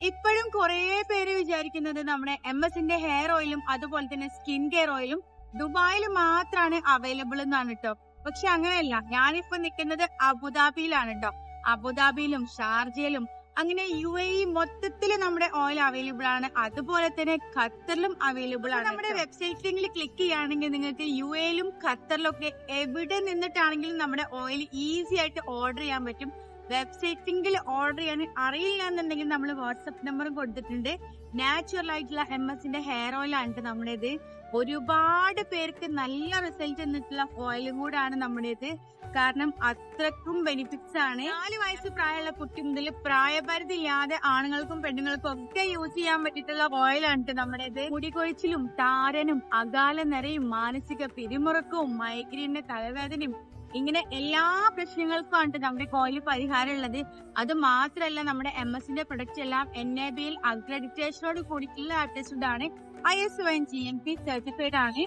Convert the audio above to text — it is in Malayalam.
ഇപ്പോഴും കുറെ പേര് വിചാരിക്കുന്നത് നമ്മുടെ MS-ന്റെ ഹെയർ ഓയിലും അതുപോലെ തന്നെ സ്കിൻ കെയർ ഓയിലും ദുബായിൽ മാത്രമാണ് അവൈലബിൾ എന്നാണ് കേട്ടോ. പക്ഷെ അങ്ങനെയല്ല. ഞാനിപ്പോ നിൽക്കുന്നത് അബുദാബിയിലാണ് കേട്ടോ. അബുദാബിയിലും ഷാർജയിലും അങ്ങനെ UAE മൊത്തത്തില് നമ്മുടെ ഓയിൽ അവൈലബിൾ ആണ്. അതുപോലെ തന്നെ ഖത്തറിലും അവൈലബിൾ ആണ്. നമ്മുടെ വെബ്സൈറ്റ് ലിങ്കിൽ ക്ലിക്ക് ചെയ്യുകയാണെങ്കിൽ നിങ്ങൾക്ക് UAEയിലും ഖത്തറിലും ഒക്കെ എവിടെ നിന്നിട്ടാണെങ്കിലും നമ്മുടെ ഓയിൽ ഈസി ആയിട്ട് ഓർഡർ ചെയ്യാൻ പറ്റും. വെബ്സൈറ്റ് ലിങ്കിൽ ഓർഡർ ചെയ്യാൻ അറിയില്ല എന്നുണ്ടെങ്കിൽ നമ്മൾ വാട്സപ്പ് നമ്പറും കൊടുത്തിട്ടുണ്ട്. നാച്ചുറൽ ആയിട്ടുള്ള MS-ന്റെ ഹെയർ ഓയിലാണ് നമ്മുടേത്. ഒരുപാട് പേർക്ക് നല്ല റിസൾട്ട് തന്നിട്ടുള്ള ഓയിലും കൂടാണ് നമ്മുടേത്. കാരണം അത്രക്കും ബെനിഫിറ്റ്സ് ആണ്. 4 വയസ്സ് പ്രായമുള്ള കുട്ടി മുതൽ പ്രായപരിധി ഇല്ലാതെ ആണുങ്ങൾക്കും പെണ്ണുങ്ങൾക്കും ഒക്കെ യൂസ് ചെയ്യാൻ പറ്റിയിട്ടുള്ള ഓയിലാണ് നമ്മുടേത്. മുടികൊഴിച്ചിലും താരനും അകാല നിരയും മാനസിക പിരിമുറുക്കവും മൈഗ്രെയിന്റെ തലവേദനയും ഇങ്ങനെ എല്ലാ പ്രശ്നങ്ങൾക്കുമാണ് നമ്മുടെ ഓയിൽ പരിഹാരം ഉള്ളത്. അത് മാത്രമല്ല നമ്മുടെ MS-ന്റെ പ്രൊഡക്റ്റ് എല്ലാം NABL അക്രഡിറ്റേഷനോട് കൂടിയിട്ടുള്ള അറ്റസ്റ്റഡ് ആണ്. ISO and GMP സർട്ടിഫൈഡ് ആണ്.